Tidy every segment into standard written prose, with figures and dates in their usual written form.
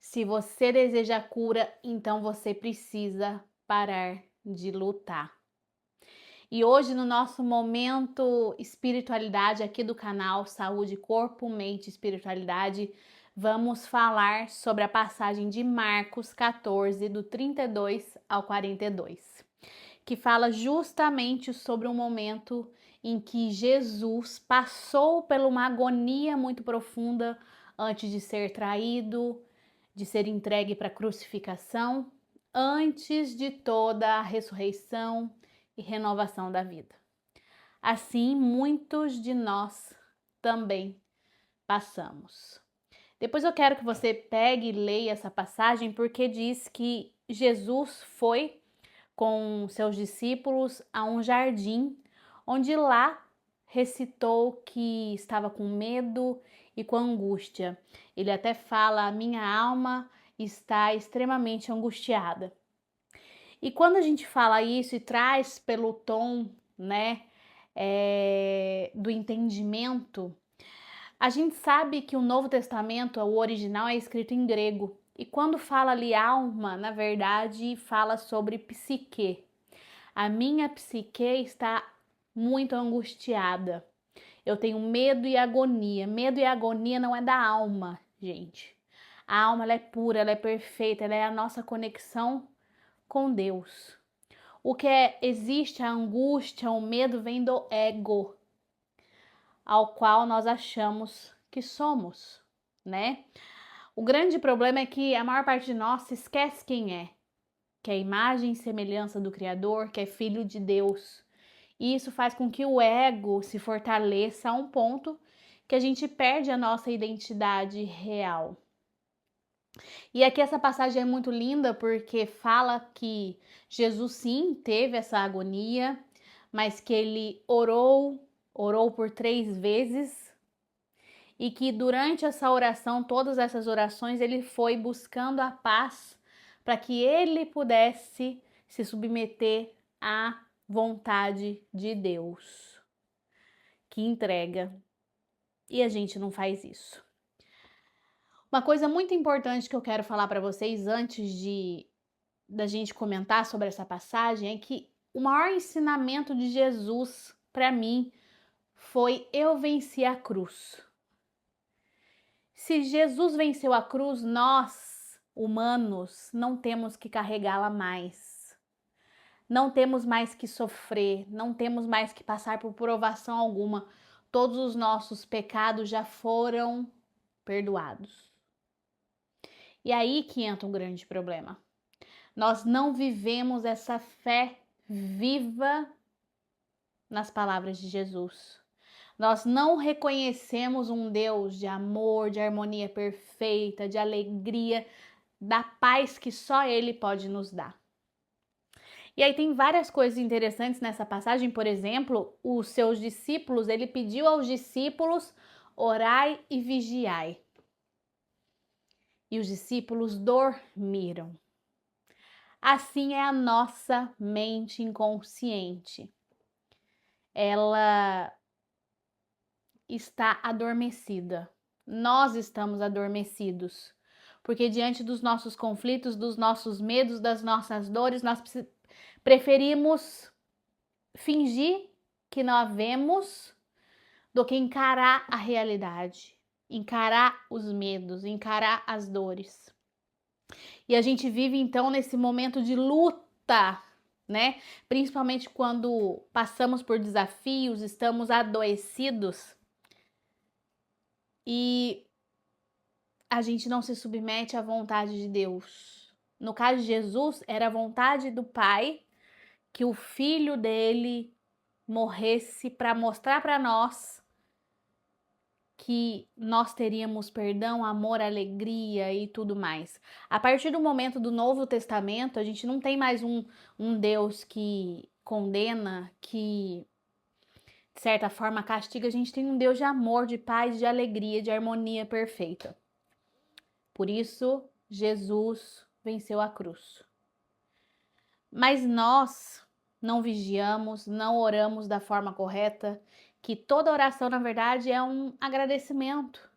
Se você deseja cura, então você precisa parar de lutar. E hoje, no nosso momento espiritualidade aqui do canal Saúde, Corpo, Mente e Espiritualidade, vamos falar sobre a passagem de Marcos 14, do 32 ao 42, que fala justamente sobre um momento em que Jesus passou por uma agonia muito profunda antes de ser traído, de ser entregue para a crucificação, antes de toda a ressurreição e renovação da vida. Assim, muitos de nós também passamos. Depois eu quero que você pegue e leia essa passagem, porque diz que Jesus foi com seus discípulos a um jardim, onde lá recitou que estava com medo e com angústia. Ele até fala: a minha alma está extremamente angustiada. E quando a gente fala isso e traz pelo tom, né, do entendimento, a gente sabe que o Novo Testamento, o original, é escrito em grego. E quando fala ali alma, na verdade, fala sobre psique. A minha psique está muito angustiada. Eu tenho medo e agonia. Medo e agonia não é da alma, gente. A alma ela é pura, ela é perfeita, ela é a nossa conexão com Deus. O que existe a angústia, o medo vem do ego, ao qual nós achamos que somos, né? O grande problema é que a maior parte de nós se esquece quem é, que é a imagem e semelhança do Criador, que é filho de Deus. E isso faz com que o ego se fortaleça a um ponto que a gente perde a nossa identidade real. E aqui essa passagem é muito linda porque fala que Jesus sim teve essa agonia, mas que ele orou por 3 vezes e que durante essa oração, todas essas orações, ele foi buscando a paz para que ele pudesse se submeter à vontade de Deus, que entrega. E a gente não faz isso. Uma coisa muito importante que eu quero falar para vocês antes da gente comentar sobre essa passagem é que o maior ensinamento de Jesus para mim foi: eu venci a cruz. Se Jesus venceu a cruz, nós, humanos, não temos que carregá-la mais. Não temos mais que sofrer, não temos mais que passar por provação alguma. Todos os nossos pecados já foram perdoados. E aí que entra um grande problema. Nós não vivemos essa fé viva nas palavras de Jesus. Nós não reconhecemos um Deus de amor, de harmonia perfeita, de alegria, da paz que só Ele pode nos dar. E aí tem várias coisas interessantes nessa passagem. Por exemplo, os seus discípulos, ele pediu aos discípulos: orai e vigiai. E os discípulos dormiram. Assim é a nossa mente inconsciente. Ela está adormecida. Nós estamos adormecidos. Porque diante dos nossos conflitos, dos nossos medos, das nossas dores, nós preferimos fingir que não a vemos do que encarar a realidade, encarar os medos, encarar as dores. E a gente vive então nesse momento de luta, né? Principalmente quando passamos por desafios, estamos adoecidos e a gente não se submete à vontade de Deus. No caso de Jesus, era a vontade do Pai que o filho dele morresse para mostrar para nós que nós teríamos perdão, amor, alegria e tudo mais. A partir do momento do Novo Testamento, a gente não tem mais um Deus que condena, que de certa forma castiga. A gente tem um Deus de amor, de paz, de alegria, de harmonia perfeita. Por isso, Jesus venceu a cruz. Mas nós não vigiamos, não oramos da forma correta, que toda oração, na verdade, é um agradecimento.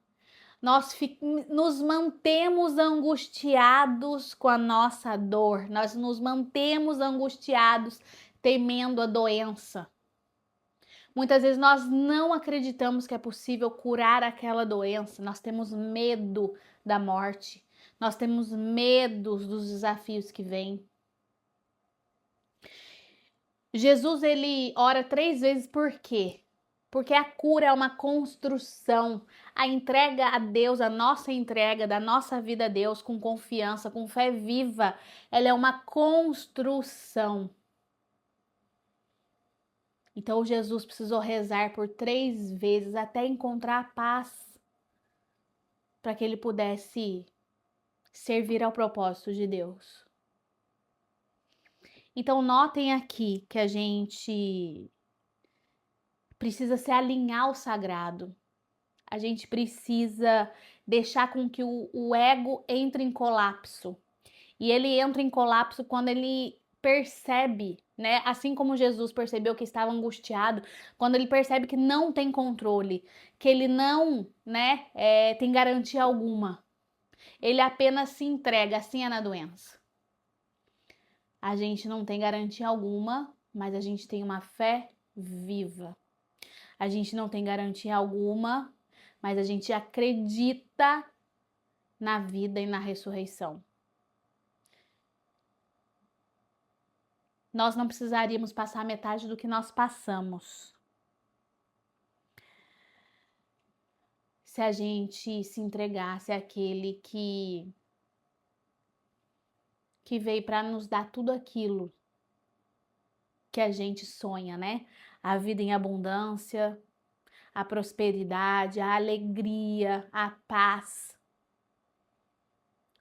nos mantemos angustiados com a nossa dor, nós nos mantemos angustiados temendo a doença. Muitas vezes nós não acreditamos que é possível curar aquela doença, nós temos medo da morte, nós temos medo dos desafios que vêm. Jesus, ele ora 3 vezes por quê? Porque a cura é uma construção. A entrega a Deus, a nossa entrega da nossa vida a Deus com confiança, com fé viva, ela é uma construção. Então Jesus precisou rezar por 3 vezes até encontrar a paz para que ele pudesse servir ao propósito de Deus. Então notem aqui que a gente precisa se alinhar ao sagrado. A gente precisa deixar com que o ego entre em colapso. E ele entra em colapso quando ele percebe, né? Assim como Jesus percebeu que estava angustiado, quando ele percebe que não tem controle, que ele não, né, tem garantia alguma. Ele apenas se entrega, assim é na doença. A gente não tem garantia alguma, mas a gente tem uma fé viva. A gente não tem garantia alguma, mas a gente acredita na vida e na ressurreição. Nós não precisaríamos passar metade do que nós passamos se a gente se entregasse àquele que veio para nos dar tudo aquilo que a gente sonha, né? A vida em abundância, a prosperidade, a alegria, a paz,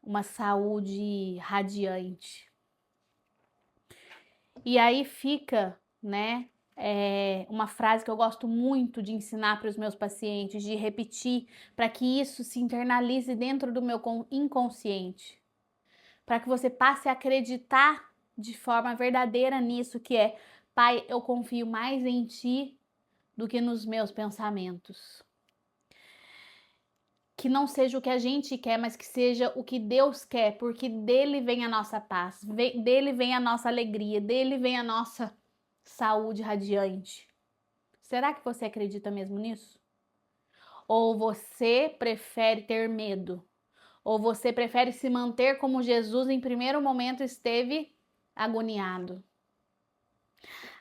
uma saúde radiante. E aí fica, né, uma frase que eu gosto muito de ensinar para os meus pacientes, de repetir, para que isso se internalize dentro do meu inconsciente, para que você passe a acreditar de forma verdadeira nisso, que é: Pai, eu confio mais em Ti do que nos meus pensamentos. Que não seja o que a gente quer, mas que seja o que Deus quer, porque dele vem a nossa paz, dele vem a nossa alegria, dele vem a nossa saúde radiante. Será que você acredita mesmo nisso? Ou você prefere ter medo? Ou você prefere se manter como Jesus em primeiro momento esteve, agoniado?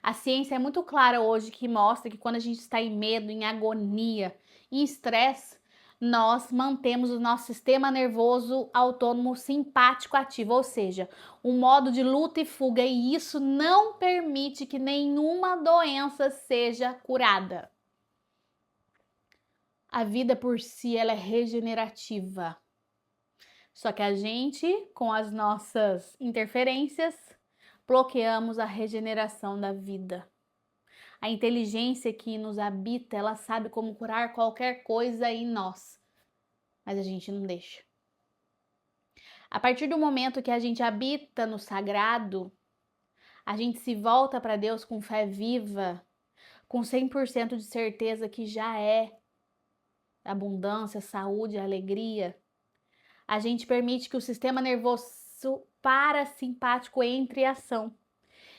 A ciência é muito clara hoje, que mostra que quando a gente está em medo, em agonia, em estresse, nós mantemos o nosso sistema nervoso autônomo simpático ativo, ou seja, um modo de luta e fuga, e isso não permite que nenhuma doença seja curada. A vida por si, ela é regenerativa. Só que a gente, com as nossas interferências, bloqueamos a regeneração da vida. A inteligência que nos habita, ela sabe como curar qualquer coisa em nós, mas a gente não deixa. A partir do momento que a gente habita no sagrado, a gente se volta para Deus com fé viva, com 100% de certeza que já é abundância, saúde, alegria. A gente permite que o sistema nervoso parasimpático entre em ação.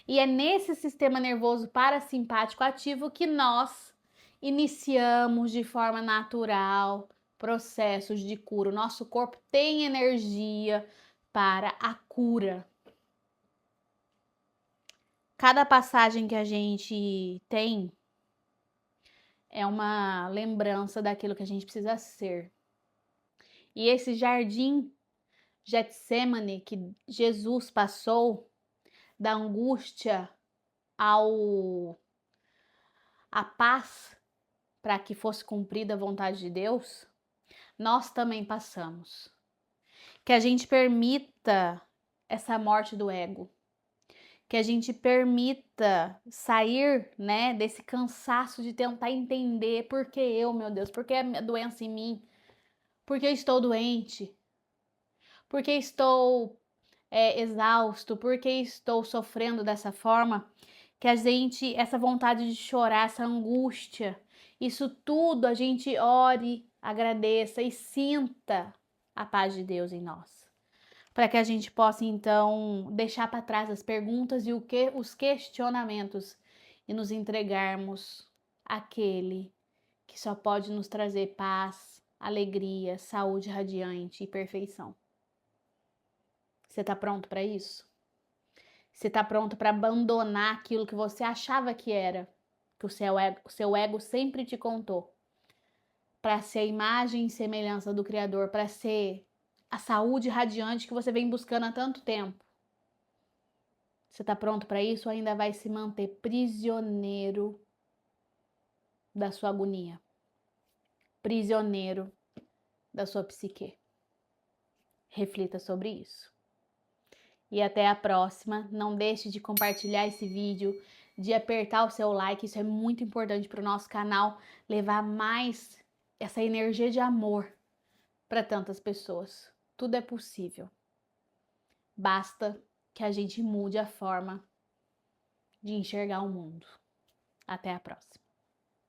E é nesse sistema nervoso parasimpático ativo que nós iniciamos de forma natural processos de cura. O nosso corpo tem energia para a cura. Cada passagem que a gente tem é uma lembrança daquilo que a gente precisa ser. E esse jardim Getsemane que Jesus passou, da angústia à paz, para que fosse cumprida a vontade de Deus, nós também passamos. Que a gente permita essa morte do ego, que a gente permita sair, né, desse cansaço de tentar entender por que eu, meu Deus, por que a doença em mim, por que eu estou doente, por que estou exausto, por que estou sofrendo dessa forma. Que a gente, essa vontade de chorar, essa angústia, isso tudo a gente ore agradeça e sinta a paz de Deus em nós. Para que a gente possa, então, deixar para trás as perguntas e os questionamentos e nos entregarmos àquele que só pode nos trazer paz, alegria, saúde radiante e perfeição. Você está pronto para isso? Você está pronto para abandonar aquilo que você achava que era, que o seu ego sempre te contou, para ser a imagem e semelhança do Criador, para ser a saúde radiante que você vem buscando há tanto tempo? Você está pronto para isso ou ainda vai se manter prisioneiro da sua agonia? Prisioneiro da sua psique? Reflita sobre isso. E até a próxima. Não deixe de compartilhar esse vídeo, de apertar o seu like. Isso é muito importante para o nosso canal levar mais essa energia de amor para tantas pessoas. Tudo é possível. Basta que a gente mude a forma de enxergar o mundo. Até a próxima.